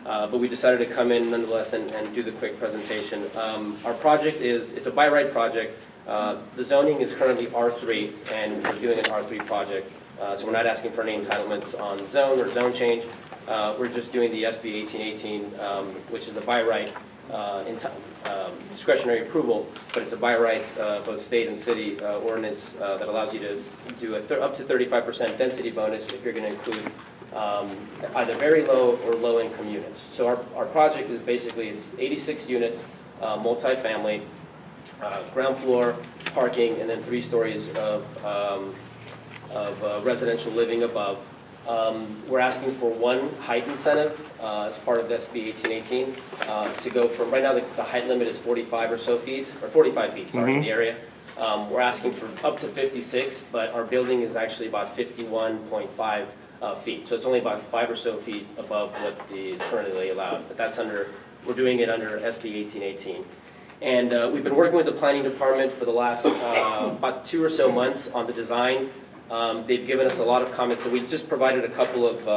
but we decided to come in nonetheless and do the quick presentation. Our project it's a by right project. The zoning is currently R3, and we're doing an R3 project. So we're not asking for any entitlements on zone or zone change. We're just doing the SB 1818, which is a by right discretionary approval, but it's a by right both state and city ordinance that allows you to do up to 35% density bonus if you're going to include either very low or low income units. So our project is basically, it's 86 units, multifamily, ground floor parking, and then 3 stories of residential living above. We're asking for 1 height incentive as part of SB 1818 to go from, right now the height limit is 45 or so feet, or 45 feet, sorry, in the area. We're asking for up to 56, but our building is actually about 51.5 feet. So it's only about 5 or so feet above what is currently allowed. But that's we're doing it under SB 1818. And we've been working with the planning department for the last about 2 or so months on the design. They've given us a lot of comments, so we just provided a couple of,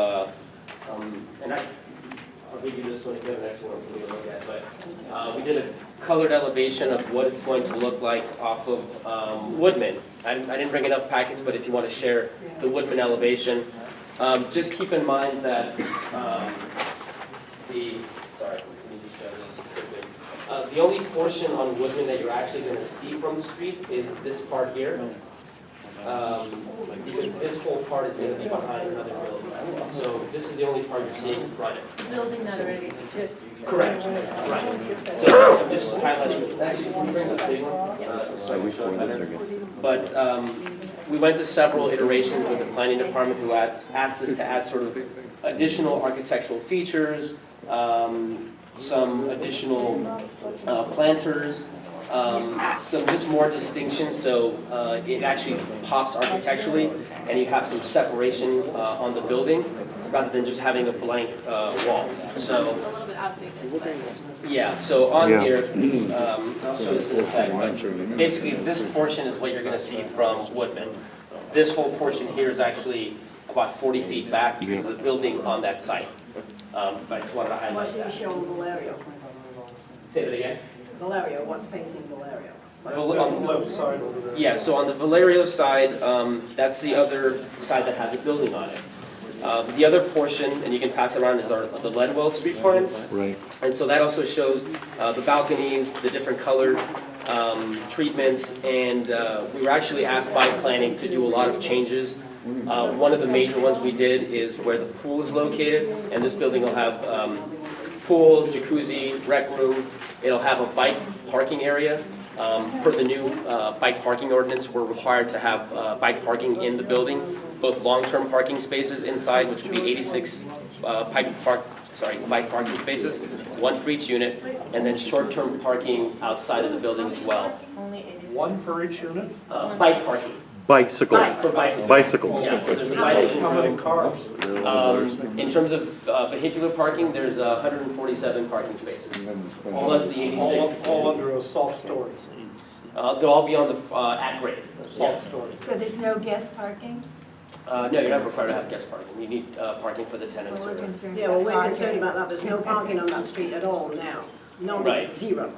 and I'll give you this one again, the next one for me to look at, but we did a colored elevation of what it's going to look like off of Woodman. I didn't bring enough packets, but if you want to share the Woodman elevation, just keep in mind that sorry, let me just show this quickly. The only portion on Woodman that you're actually going to see from the street is this part here. Because this whole part is going to be behind another building. So this is the only part you're seeing in front of it. Building that already exists. Correct. Right. So I'm just highlighting. Actually, can you bring the big one? So we show it better. But we went to several iterations with the planning department who asked us to add sort of additional architectural features, some additional planters, some just more distinction, so it actually pops architecturally, and you have some separation on the building rather than just having a blank wall. So, a little bit outdated. Yeah. So on here, I'll show this in a second. Basically, this portion is what you're going to see from Woodman. This whole portion here is actually about 40 feet back because of the building on that site. But I just wanted to highlight What should that. you show Valerio? Say that again. Valerio, what's facing Valerio? On the left side over there. Yeah, so on the Valerio side, that's the other side that has a building on it. The other portion, and you can pass it around, is the Leadwell Street plan. Right. And so that also shows the balconies, the different colored treatments, and we were actually asked by planning to do a lot of changes. One of the major ones we did is where the pool is located, and this building will have pool, jacuzzi, rec room. It'll have a bike parking area. Per the new bike parking ordinance, we're required to have bike parking in the building, both long-term parking spaces inside, which would be 86 bike parking spaces, 1 for each unit, and then short-term parking outside of the building as well. Only 86. 1 for each unit? Bike parking. Bicycle. For bicycles. Bicycles. Yeah, so there's a bicycle How many room. cars? In terms of vehicular parking, there's 147 parking spaces, plus the 86. All under a soft storage. They'll all be on the at grade. Soft storage. So there's no guest parking? No, you're not required to have guest parking. You need parking for the tenants. Well, we're or- concerned Yeah, well, we're about concerned parking. about that. There's no parking on that street at all now. No, Right. 0.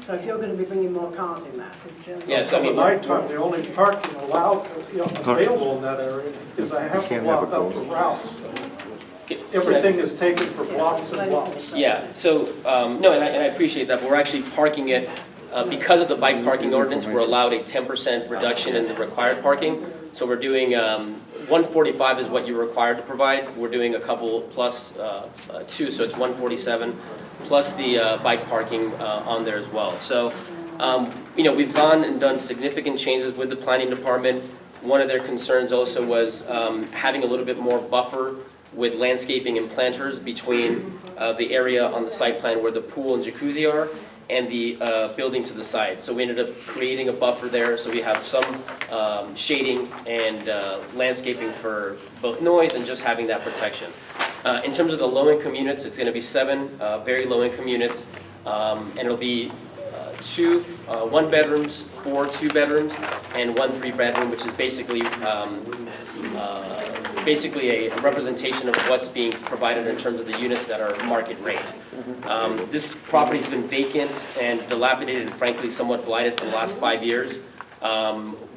So if you're going to be bringing more cars in that, because Yes, I At mean, nighttime, the only parking allowed, available in that area is I have to Can't walk have a up to Ralph's. can I- Everything is taken for blocks and blocks. Yeah, so, no, and I appreciate that, but we're actually parking it, because of the bike parking ordinance, we're allowed a 10% reduction in the required parking. So we're doing, 145 is what you're required to provide. We're doing a couple plus 2, so it's 147, plus the bike parking on there as well. So, we've gone and done significant changes with the planning department. One of their concerns also was having a little bit more buffer with landscaping and planters between the area on the site plan where the pool and jacuzzi are and the building to the side. So we ended up creating a buffer there, so we have some shading and landscaping for both noise and just having that protection. In terms of the low-income units, it's going to be 7 very low-income units, and it'll be 2 one-bedrooms, 4 two-bedrooms, and 1 three-bedroom, which is basically basically a representation of what's being provided in terms of the units that are market rate. This property's been vacant and dilapidated and frankly somewhat blighted for the last 5 years.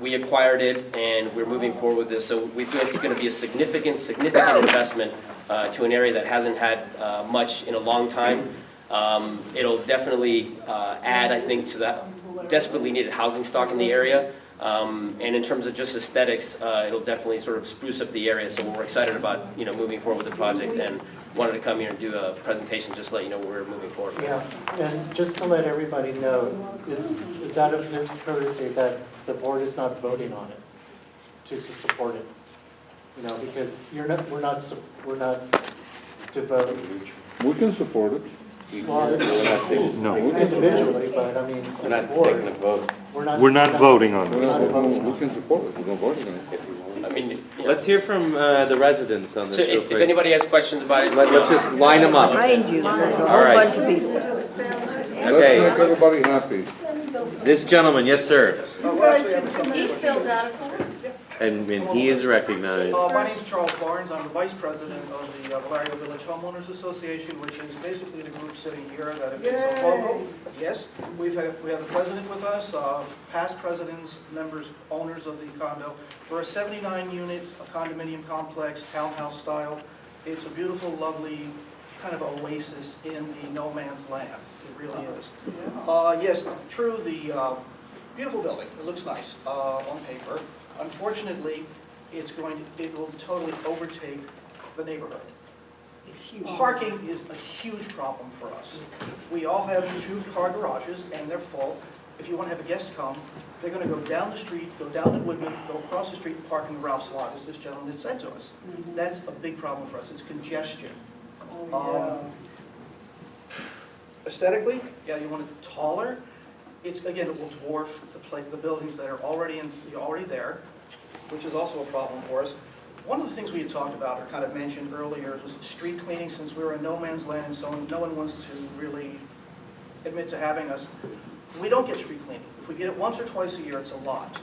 We acquired it and we're moving forward with this, so we feel it's going to be a significant investment to an area that hasn't had much in a long time. It'll definitely add, I think, to that desperately needed housing stock in the area. And in terms of just aesthetics, it'll definitely sort of spruce up the area. So we're excited about moving forward with the project and wanted to come here and do a presentation just to let you know we're moving forward. Yeah, and just to let everybody know, it's out of this courtesy that the board is not voting on it to support it. Because we're not to vote. We can support it. Well, individually, but I mean, as a board, We're not voting on We're not this. voting. We can support it, we don't vote on it. I mean, Let's hear from the residents on this so real if quick. anybody has questions about it, Let's just line them up. Mind you, there's a whole All right. bunch of people. Let's Okay. make everybody happy. This gentleman, yes, sir. He filled out a form. And he is recognized. My name's Charles Barnes. I'm the Vice President of the Valerio Village Homeowners Association, which is basically the group sitting here that have been so vocal. Yes, we have the president with us, past presidents, members, owners of the condo. We're a 79-unit condominium complex, townhouse style. It's a beautiful, lovely kind of oasis in the no man's land. It really is. Yes, true, the beautiful building. It looks nice on paper. Unfortunately, it will totally overtake the neighborhood. It's huge. Parking is a huge problem for us. We all have 2-car garages and they're full. If you want to have a guest come, they're going to go down the street, go down to Woodman, go across the street and park in Ralph's lot, as this gentleman had said to us. That's a big problem for us. It's congestion. Aesthetically, yeah, you want it taller. Again, it will dwarf the buildings that are already there, which is also a problem for us. One of the things we had talked about or kind of mentioned earlier was street cleaning, since we're in no man's land and so no one wants to really admit to having us. We don't get street cleaning. If we get it once or twice a year, it's a lot.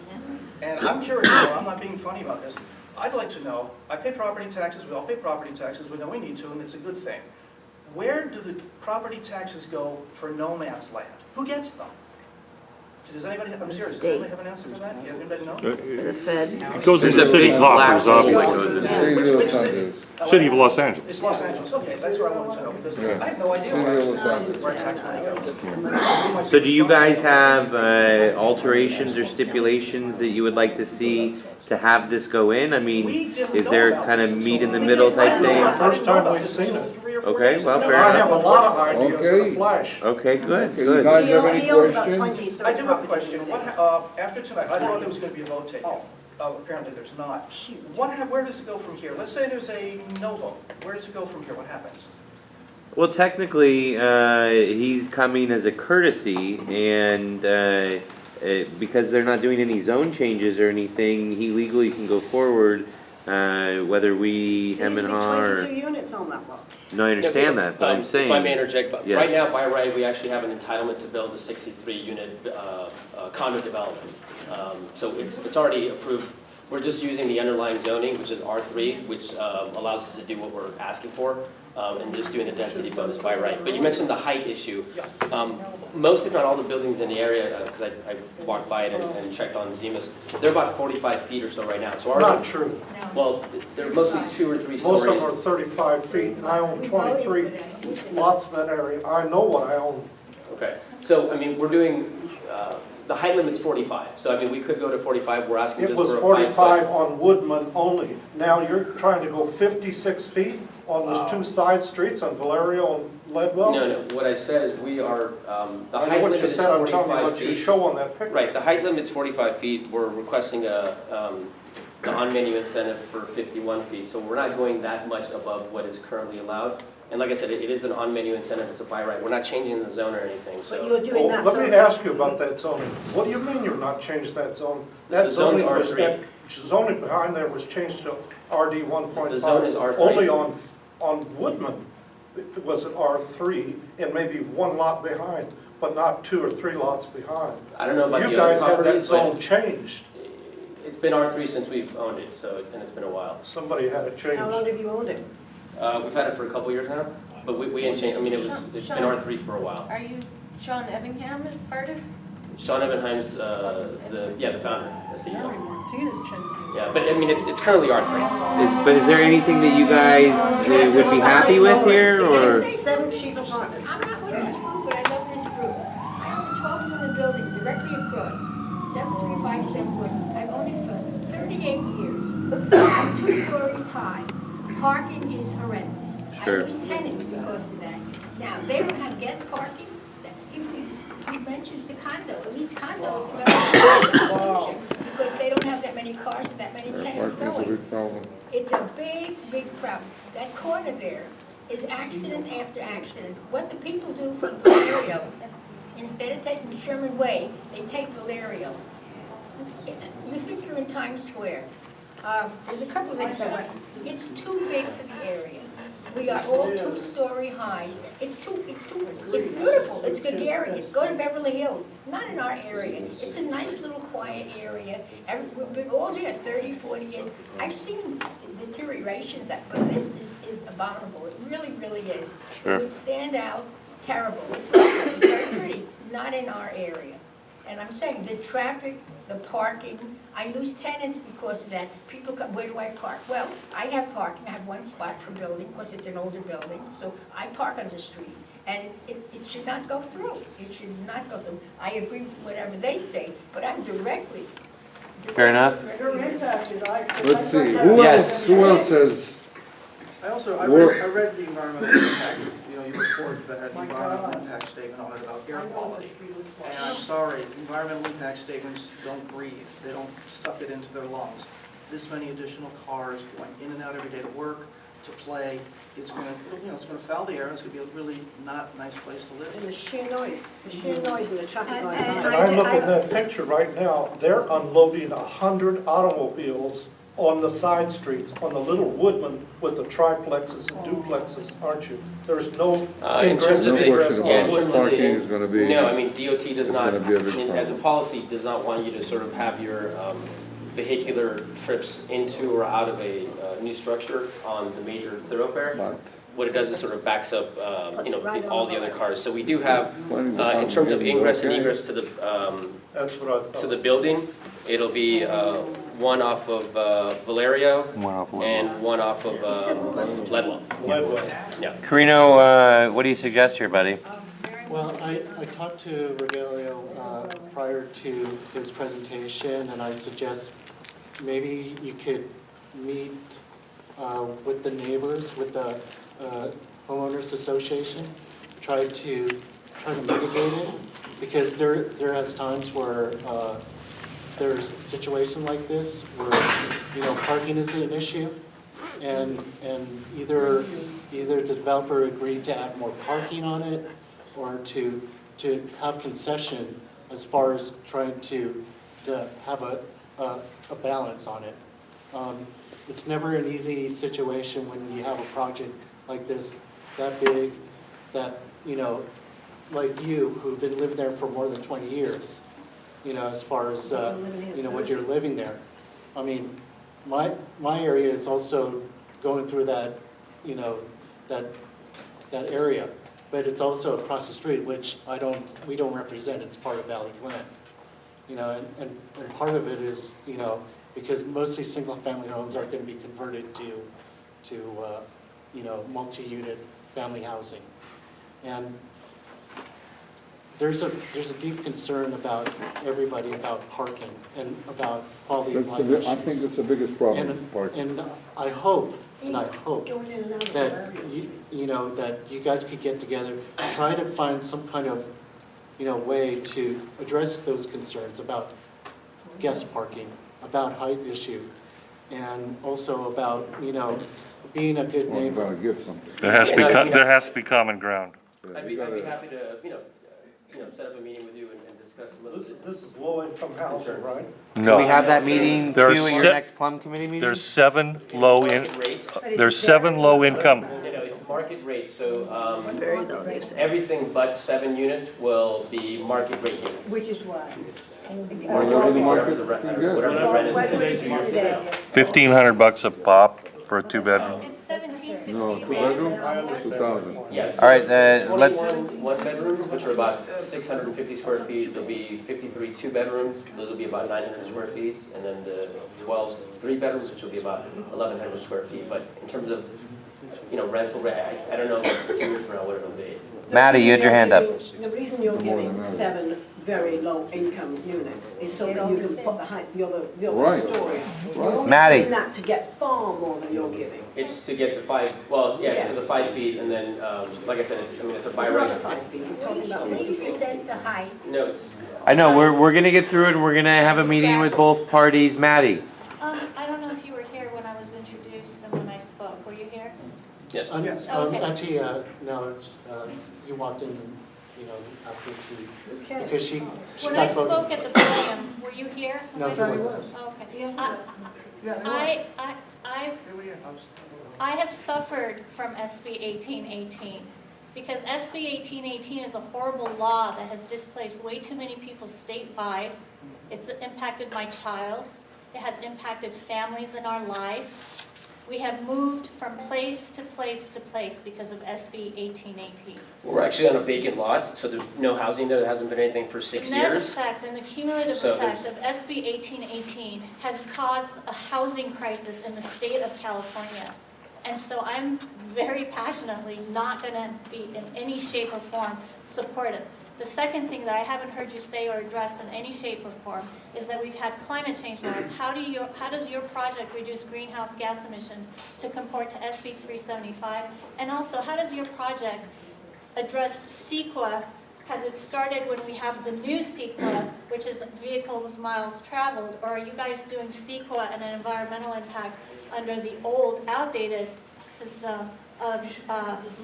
And I'm curious, I'm not being funny about this. I'd like to know, I pay property taxes, we all pay property taxes, we know we need to, and it's a good thing. Where do the property taxes go for no man's land? Who gets them? Does anybody, I'm serious, does anybody have an answer for that? Yeah, anybody know? The feds. It goes There's into a city big coffers, black hole obviously. that goes in. City of Which Los city? Angeles. City of Los Angeles. It's Los Angeles, okay, that's where I wanted to know, because Yeah. I have no idea City of Los where Angeles. our tax money goes. So do you guys have alterations or stipulations that you would like to see to have this go in? I mean, We didn't is know there about kind of this, meet so in the we middle just type found thing? out. I didn't know about we've this seen until it. 3 or 4 Okay, days well, ago. fair I have a enough. lot of ideas in Okay. a flash. Okay, good, Okay, you good. guys have any He owns about questions? 20, I do have a 30 question. properties. After tonight, I thought there was going to be a vote taken. Apparently there's not. Where does it go from here? Let's say there's a no vote. Where does it go from here? What happens? Well, technically, he's coming as a courtesy, and because they're not doing any zone changes or anything, he legally can go forward, whether we, There hem used and to be haw, 22 or... units on that lot. No, I understand that, but I'm If I may saying... interject, but Yes. right now, by right, we actually have an entitlement to build a 63-unit condo development. So it's already approved. We're just using the underlying zoning, which is R3, which allows us to do what we're asking for, and just doing a density bonus by right. But you mentioned the height issue. Most, if not all, the buildings in the area, because I walked by it and checked on Zemas, they're about 45 feet or so right now. So Not ours, true. well, they're mostly 2 or 3 Most of stories. them are 35 feet, and I own 23 lots in that area. I know what I own. Okay, so, I mean, we're doing, the height limit's 45, so, I mean, we could go to 45, we're asking It just was for a 5 45 foot. on Woodman only. Now you're trying to go 56 feet on those 2 side streets on Valerio and Leadwell? No, what I said is we are, the I know height what limit you is said, I'm telling you 45 what you feet. show on that picture. Right, the height limit's 45 feet, we're requesting the on-menu incentive for 51 feet, so we're not going that much above what is currently allowed. And like I said, it is an on-menu incentive, it's a by right, we're not changing the zone or anything, But so. you were doing that. Let me so- ask you about that zoning. What do you mean you're not changing that zone? That The zone zoning was, R3. that zoning behind there was changed to RD 1.5. The zone is R3. Only on Woodman was it R3 and maybe 1 lot behind, but not 2 or 3 lots behind. I don't know about You the other guys had that properties, but zone changed. It's been R3 since we've owned it, so, and it's been a while. Somebody had it changed. How long have you owned it? We've had it for a couple years now, but we ain't changed, I mean, it's been R3 for a while. Are you Sean Ebbingham as part of? Sean Ebenheim's, the founder, the CEO. Tina's changed. Yeah, but I mean, it's currently R3. But is there anything that you guys would be happy with here, or? 7 cheap apartments. I'm not with this group, but I love this group. I own a 12-unit building directly across, 73571. I've owned it for 38 years. I'm 2 stories high. Parking is horrendous. Sure. I lose tenants because of that. Now, they don't have guest parking. He mentions the condo. These condos are because they don't have that many cars and that many tenants Parking's a going. big problem. It's a big, big problem. That corner there is accident after accident. What the people do from Valerio, instead of taking Sherman Way, they take Valerio. You think you're in Times Square. There's a couple of things. It's too big for the area. We are all 2-story highs. It's beautiful. It's gregarious. Go to Beverly Hills. Not in our area. It's a nice little quiet area. We've been all here 30, 40 years. I've seen deteriorations, but this is abominable. It really, really is. Sure. It would stand out terrible. It's lovely. It's very pretty. Not in our area. And I'm saying the traffic, the parking, I lose tenants because of that. People come, where do I park? Well, I have parking. I have 1 spot per building because it's an older building. So I park on the street. And it should not go through. It should not go through. I agree with whatever they say, but I'm directly. Fair enough. Your impact is, Let's see, Yes. who else has, I Work. read the environmental impact, your report that had the environmental impact statement on it about air quality. And I'm sorry, environmental impact statements don't breathe. They don't suck it into their lungs. This many additional cars going in and out every day to work, to play, it's going to, it's going to foul the air, and it's going to be a really not nice place to live. and the sheer noise and the traffic going And And on. I'm looking at that picture right now, they're unloading 100 automobiles on the side streets, on the little Woodman with the triplexes and duplexes, aren't you? There's no In ingress terms of and the, No egress question yeah, on in terms about of Woodman. parking the, is gonna be- no, I mean, DOT does not, gonna be a big as a problem. policy, does not want you to sort of have your vehicular trips into or out of a new structure on the major thoroughfare. But What it does is sort of backs up, Puts it right all on the the other road. cars. So we do have, Planning in department terms of getting ingress and okay. egress to That's what I the thought. building, it'll be one off of Valerio One off of and one off of Ledwell. Leadway. Yeah. Carino, what do you suggest here, buddy? Well, I talked to Regalio prior to his presentation, and I suggest maybe you could meet with the neighbors, with the homeowners association, try to mitigate it, because there has times where there's a situation like this where, parking is an issue, and either the developer agreed to add more parking on it, or to have concession as far as trying to have a balance on it. It's never an easy situation when you have a project like this, that big, that, like you, who've been living there for more than 20 years, as far as, what you're living there. I mean, my area is also going through that, that area, but it's also across the street, which we don't represent. It's part of Valley Glen, and part of it is, because mostly single-family homes are going to be converted to multi-unit family housing, and there's a deep concern about everybody about parking and about quality of life issues. I think that's the biggest problem, And, parking. and I hope that that you guys could get together, try to find some kind of, way to address those concerns about guest parking, about height issue, and also about, being a good Well, you neighbor. gotta give something. There has to be common ground. I'd be happy to, set up a meeting with you and discuss some of those. This is low-income housing, right? Can we have that meeting too There are at your se- next Plum committee meeting? There's 7 low income. It's Market rate, so Very low, they say. everything but 7 units will be market rate units. Which is what? Whatever the market Whatever can the get. rent What is would it today. be today? $1,500 a pop for a two-bedroom. It's 1750. No, 2 bedroom, 2,000. Yeah. All right, let's, 21 one-bedrooms, which are about 650 square feet. There'll be 53 two-bedrooms, those will be about 900 square feet. And then the 12 three-bedrooms, which will be about 1,100 square feet. But in terms of, rental rate, I don't know what's 2 years from now, what it'll be. Maddie, you had your hand up. The reason you're giving 7 very low-income units is so that you can put the other Right. stories. Right. Maddie. You're not to get far more than you're giving. It's to get the 5, to the 5 feet, and then, like I said, it's a buy It's rate. not a 5 feet, you're talking about 56. 80% the height. No, it's I know, we're gonna get through it, and we're gonna have a meeting with both parties. Maddie? I don't know if you were here when I was introduced and when I spoke. Were you here? yes. Okay. Auntie, no, you walked in, after because she When I got voted. spoke at the podium, were you here? No, when he I wasn't. spoke? Okay. I have suffered from SB 1818 because SB 1818 is a horrible law that has displaced way too many people statewide. It's impacted my child. It has impacted families in our life. We have moved from place to place to place because of SB 1818. We're actually on a vacant lot, so there's no housing there. There hasn't been anything for 6 The net years. effect and the cumulative So effect of SB 1818 has caused a housing crisis in the state of California. And so I'm very passionately not going to be in any shape or form supportive. The second thing that I haven't heard you say or address in any shape or form is that we've had climate change laws. How does your project reduce greenhouse gas emissions to comport to SB 375? And also, how does your project address CEQA? Has it started when we have the new CEQA, which is vehicles miles traveled, or are you guys doing CEQA and an environmental impact under the old, outdated system of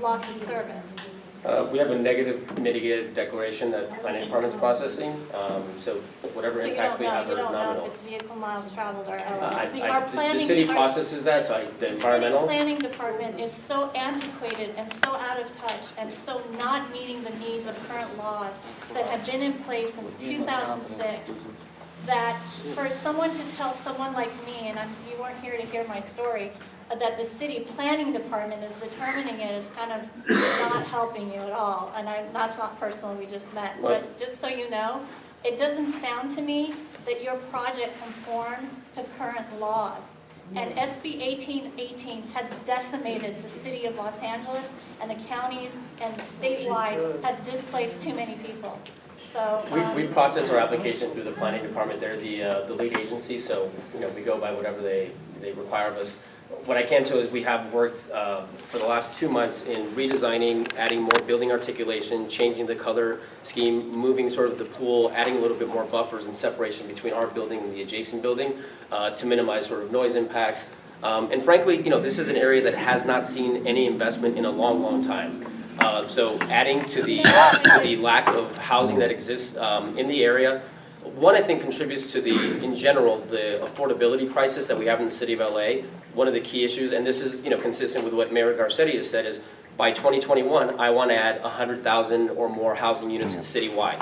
loss of service? We have a negative mitigated declaration that the planning department's processing, so whatever So you impacts don't we know, have you are don't know nominal. if it's vehicle miles traveled or The city processes that, so the The environmental. city planning department is so antiquated and so out of touch and so not meeting the needs of current laws that have been in place since 2006, that for someone to tell someone like me, and you weren't here to hear my story, that the city planning department is determining it is kind of not helping you at all. And that's not personal, we just met. But just so you know, it doesn't sound to me that your project conforms to current laws. And SB 1818 has decimated the city of Los Angeles and the counties and statewide has displaced too many people. So We process our application through the planning department. They're the lead agency, so we go by whatever they require of us. What I can tell is we have worked for the last 2 months in redesigning, adding more building articulation, changing the color scheme, moving sort of the pool, adding a little bit more buffers and separation between our building and the adjacent building to minimize sort of noise impacts. And frankly, this is an area that has not seen any investment in a long, long time. So adding to the lack of housing that exists in the area, one, I think, contributes to in general, the affordability crisis that we have in the city of LA. One of the key issues, and this is, consistent with what Mayor Garcetti has said, is by 2021, I want to add 100,000 or more housing units citywide.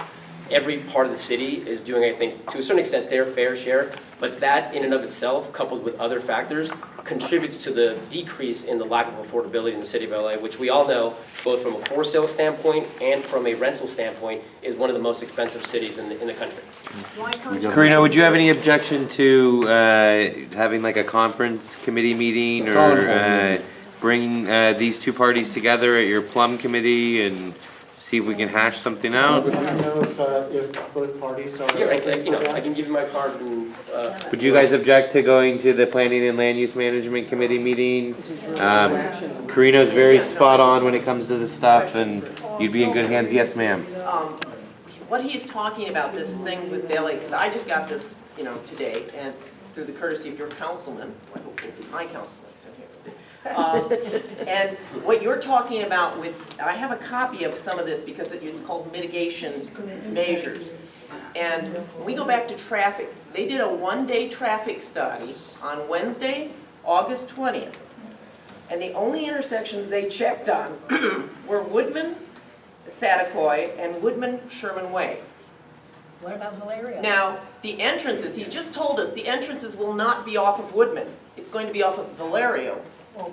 Every part of the city is doing, I think, to a certain extent, their fair share, but that in and of itself, coupled with other factors, contributes to the decrease in the lack of affordability in the city of LA, which we all know, both from a for sale standpoint and from a rental standpoint, is one of the most expensive cities in the country. Karina, would you have any objection to having like a conference committee meeting or bring these two parties together at your Plum committee and see if we can hash something out? I don't know if both parties are. Here, I can give you my card and. Would you guys object to going to the Planning and Land Use Management Committee meeting? Karina's very spot on when it comes to this stuff, and you'd be in good hands. Yes, ma'am. What he's talking about, this thing with Daly, because I just got this, today, and through the courtesy of your councilman, I hope it will be my councilman, so here. And what you're talking about with, I have a copy of some of this because it's called Mitigation Measures. And when we go back to traffic, they did a one-day traffic study on Wednesday, August 20th. And the only intersections they checked on were Woodman, Satakoy, and Woodman Sherman Way. What about Valeria? Now, the entrances, he just told us, the entrances will not be off of Woodman. It's going to be off of Valerio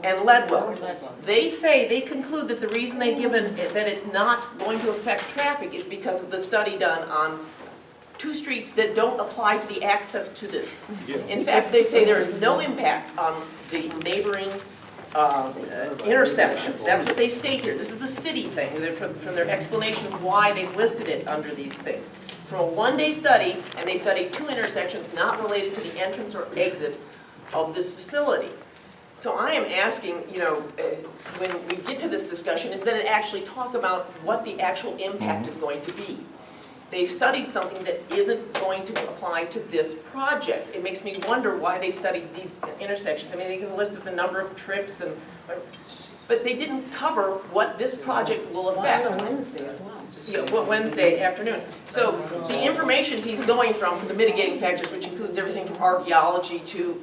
and Leadwell. They say, they conclude that the reason they given that it's not going to affect traffic is because of the study done on two streets that don't apply to the access to this. In fact, they say there is no impact on the neighboring intersections. That's what they state here. This is the city thing, from their explanation of why they've listed it under these things. From a one-day study, and they studied two intersections not related to the entrance or exit of this facility. So I am asking, when we get to this discussion, is that it actually talk about what the actual impact is going to be. They've studied something that isn't going to apply to this project. It makes me wonder why they studied these intersections. I mean, they can list the number of trips, but they didn't cover what this project will affect. On Wednesday as well. Wednesday afternoon. So the information he's going from the mitigating factors, which includes everything from archaeology to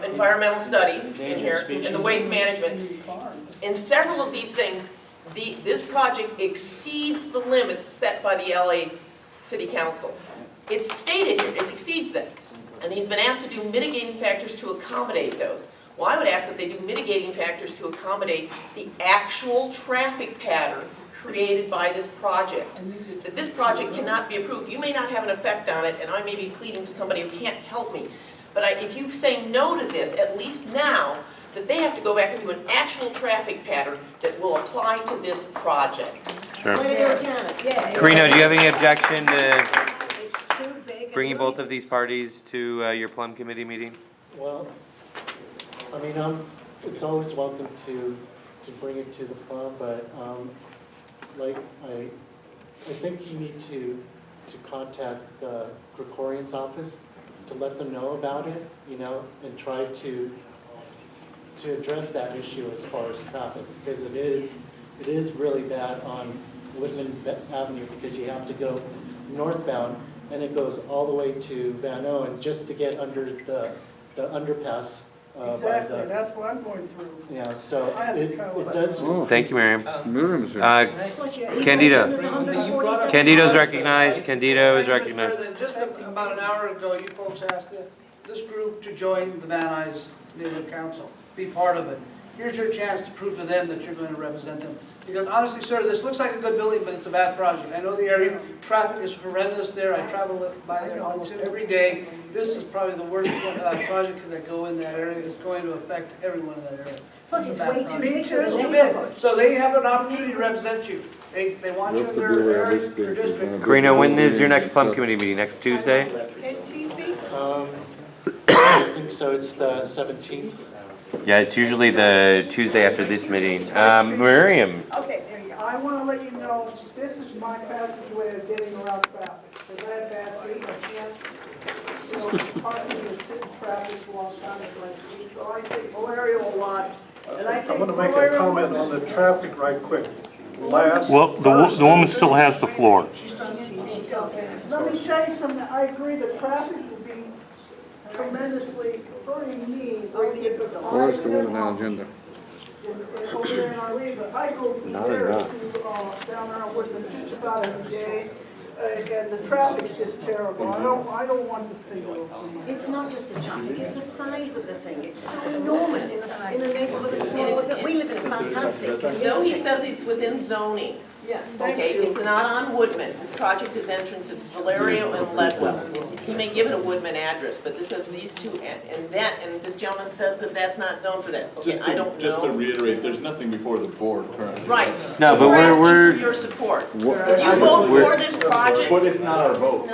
environmental study in here, and the waste management. In several of these things, this project exceeds the limits set by the LA City Council. It's stated here, it exceeds them. And he's been asked to do mitigating factors to accommodate those. Well, I would ask that they do mitigating factors to accommodate the actual traffic pattern created by this project. That this project cannot be approved. You may not have an effect on it, and I may be pleading to somebody who can't help me. But if you say no to this, at least now, that they have to go back and do an actual traffic pattern that will apply to this project. Sure. Way to go, Janet, yeah. Carino, do you have any objection to It's too big. bringing both of these parties to your Plum Committee meeting? Well, I mean, it's always welcome to bring it to the Plum, but like, I think you need to contact the Gregorian's office to let them know about it, and try to address that issue as far as traffic, because it is really bad on Whitman Avenue, because you have to go northbound, and it goes all the way to Van Owen just to get under the underpass. Exactly, that's what I'm going through. Yeah, so I had to it cover that. does. Thank you, Miriam. Miriam's here. Plus your Candido. information is 147. Candido's recognized. Candido is Thank you, Mr. recognized. President. Just about an hour ago, you folks asked this group to join the Van Nuys Neighborhood Council, be part of it. Here's your chance to prove to them that you're going to represent them. Because honestly, sir, this looks like a good building, but it's a bad project. I know the area, traffic is horrendous there. I travel by there almost every day. This is probably the worst project that go in that area. It's going to affect everyone in that area. Plus it's way too big for the It's too neighborhood. big. So they have an opportunity to represent you. They want you in their area, their district. Carino, when is your next Plum Committee meeting? Next Tuesday? Can she speak? I think so, it's the 17th. Yeah, it's usually the Tuesday after this meeting. Miriam. Okay, there you go. I want to let you know, this is my passageway of getting around traffic. Because I have bad feet, I can't, parking and sit in traffic for a long time with my feet. So I take Valerio a lot. And I I'm take going to make a Valerio comment with on me. the traffic right quick. Last Well, the woman still has the floor. Let me tell you something, I agree, the traffic will be tremendously hurting me. Or is the one on the agenda? Over there in our league, but I go from Not there enough. to, down there on Woodman just about every day. And the traffic's just terrible. I don't want this thing to go through my. It's not just the traffic, it's the size of the thing. It's so enormous in a neighborhood of small, we live in a fantastic community. No, he says it's within zoning. Yeah. Okay, it's not on Woodman. This project is entrances Valerio and Leadwell. He may give it a Woodman address, but this says these two, and this gentleman says that that's not zoned for that. Okay, I don't Just to know. reiterate, there's nothing before the board currently. Right. No, but We're asking we're for your support. If you vote for this project, But it's not our vote.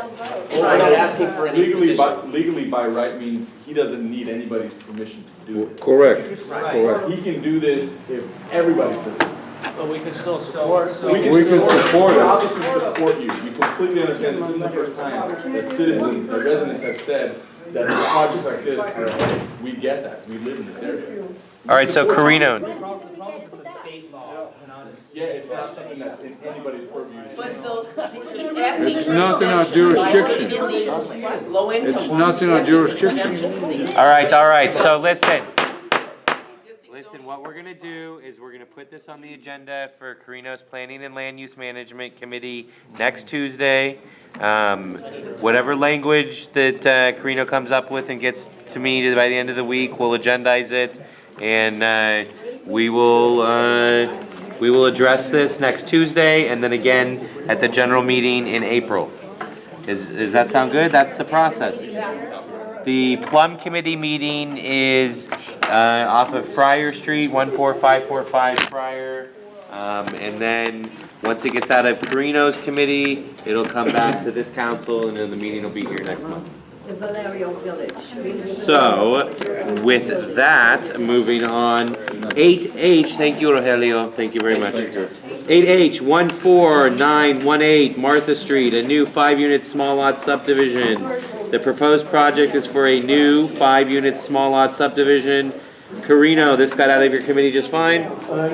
We're not asking for any position. Legally by right means he doesn't need anybody's permission to do this. Correct. Correct. He can do this if everybody says it. But we can still support. We can support it. Obviously support you. We completely understand this isn't the first time that citizens, that residents have said that projects like this are ahead. We get that. We live in this area. all right. So Carino, The problem is it's a state law, not a. Yeah, it's not something that's in anybody's purview. but he's asking. It's for not in our exemption jurisdiction. in these low-income It's not in our ones. jurisdiction. Exemption from these. all right. So listen. Listen, what we're gonna do is we're gonna put this on the agenda for Carino's Planning and Land Use Management Committee next Tuesday. Whatever language that Carino comes up with and gets to me by the end of the week, we'll agendize it. And we will address this next Tuesday and then again at the general meeting in April. Does that sound good? That's the process. The Plum Committee meeting is off of Friar Street, 14545 Friar. And then, once it gets out of Carino's committee, it'll come back to this council and then the meeting will be here next month. The Valerio Village. So, with that, moving on, 8H, thank you Rogelio, thank you very much. 8H, 14918 Martha Street, a new 5-unit small lot subdivision. The proposed project is for a new 5-unit small lot subdivision. Carino, this got out of your committee just fine?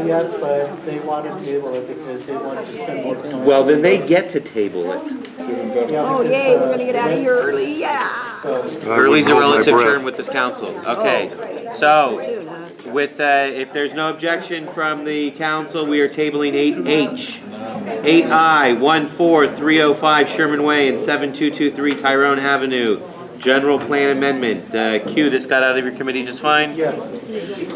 Yes, but they want to table it because they want to spend more time. Well, then they get to table it. Oh, yay, we're gonna get out of here early, yeah. Early's a relative term with this council. Okay, so with, if there's no objection from the council, we are tabling 8H. 8I, 14305 Sherman Way and 7223 Tyrone Avenue. General plan amendment. Q, this got out of your committee just fine? Yes.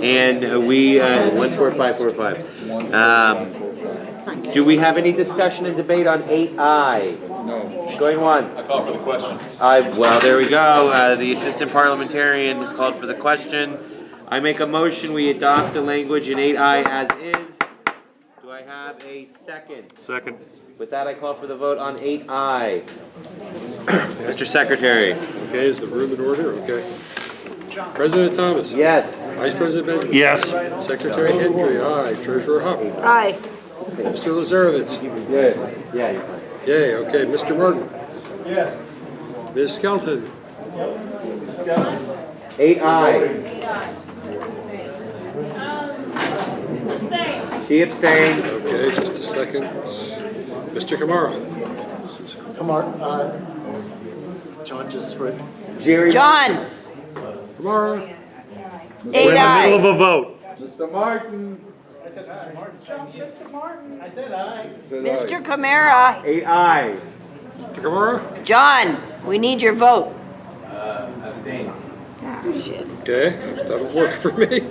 And we, 14545. Do we have any discussion and debate on 8I? No. Going once. I call for the question. Well, there we go. The assistant parliamentarian has called for the question. I make a motion, we adopt the language in 8I as is. Do I have a second? Second. With that, I call for the vote on 8I. Mr. Secretary. Okay, is the room in order? Okay. President Thomas? Yes. Vice President Benjamin? Yes. Secretary Hendry? Aye. Treasurer Hopper? Aye. Mr. Lazarevitz? Yeah, you're fine. Yay, okay. Mr. Martin? Yes. Ms. Skelton? 8I. She abstained. Okay, just a second. Mr. Kamara? John just read. Jerry. John, Kamara? We're in the middle of a vote. Mr. Martin? Mr. Martin. I said aye. Mr. Camara, 8I. Mr. Kamara? John, we need your vote. Abstained. Ah, shit. Okay, that'll work for me.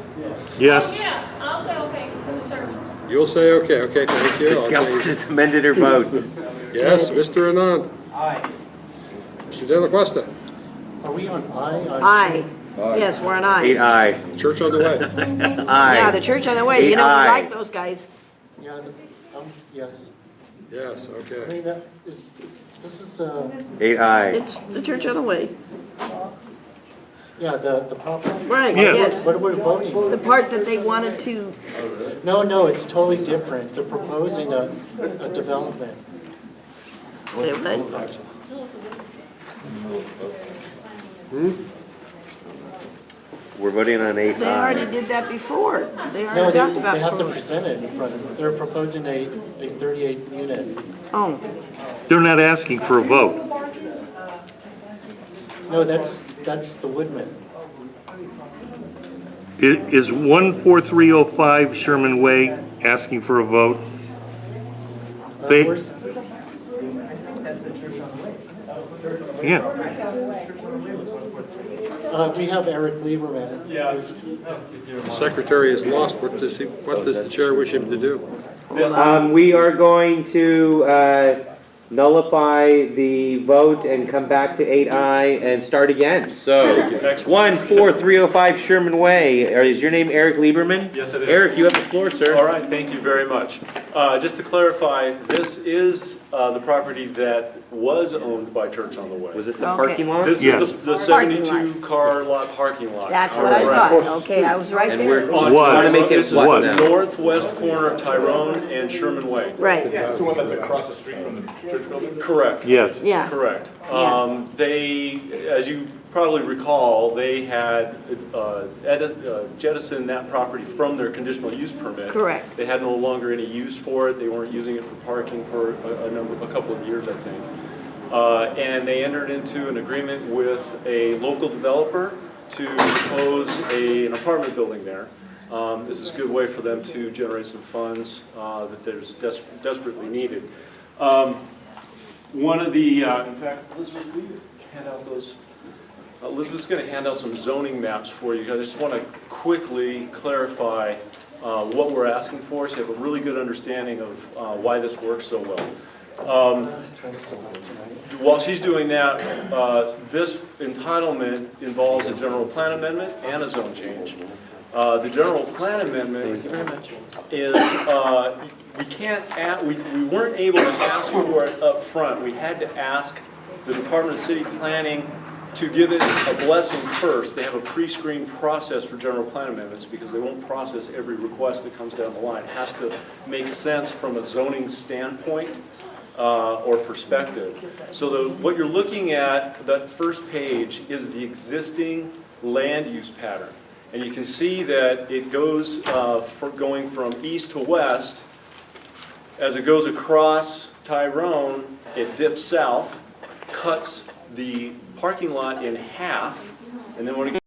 Yes. Yeah, I'll say okay to the church. You'll say okay, okay, thank you. Ms. Skelton has amended her vote. Yes, Mr. Anand? Aye. Mr. De La Cuesta? Are we on aye? Aye. Yes, we're on aye. 8I. Church on the way. Yeah, the Aye. church on the way. You know, we Aye. like those guys. Yeah, yes. Yes, I okay. mean, this is, 8I. It's the church on the way. yeah, the proper. Right, Yes. yes. What are we voting? The part that they wanted to, No, it's totally different. They're proposing a development. say what? We're voting on 8I. They already did that before. They No, already talked about. they have to present it in front of them. They're proposing a 38 unit. Oh, They're not asking for a vote. No, that's the Woodman. Is 14305 Sherman Way asking for a vote? They- Where's- Yeah. we have Eric Lieberman. who's- The secretary is lost. What does the chair wish him to do? We are going to nullify the vote and come back to 8I and start again. So, 14305 Sherman Way. Is your name Eric Lieberman? Yes, it is. Eric, you have the floor, sir. All right, thank you very much. Just to clarify, this is the property that was owned by Church on the Way. Was this the Okay. parking lot? This Yes. is the Parking 72-car lot parking lot. that's what I Correct. thought. Okay, I was right And there. we're, On- Was. want to make it This is what the now? northwest corner of Tyrone and Sherman Way. Right, That's the one that's across the street from the church building? Correct. Yes. yeah. Correct. Yeah. They, as you probably recall, they had jettisoned that property from their conditional use permit. Correct. They had no longer any use for it. They weren't using it for parking for a couple of years, I think. And they entered into an agreement with a local developer to propose an apartment building there. This is a good way for them to generate some funds that there's desperately needed. One of the, in fact, Elizabeth, will you hand out those? Elizabeth's going to hand out some zoning maps for you. I just want to quickly clarify what we're asking for, so you have a really good understanding of why this works so well. While she's doing that, this entitlement involves a general plan amendment and a zone change. The general plan amendment is, we weren't able to ask for it up front. We had to ask the Department of City Planning to give it a blessing first. They have a pre-screen process for general plan amendments because they won't process every request that comes down the line. It has to make sense from a zoning standpoint or perspective. So what you're looking at, that first page, is the existing land use pattern. And you can see that it goes going from east to west. As it goes across Tyrone, it dips south, cuts the parking lot in half, and then when it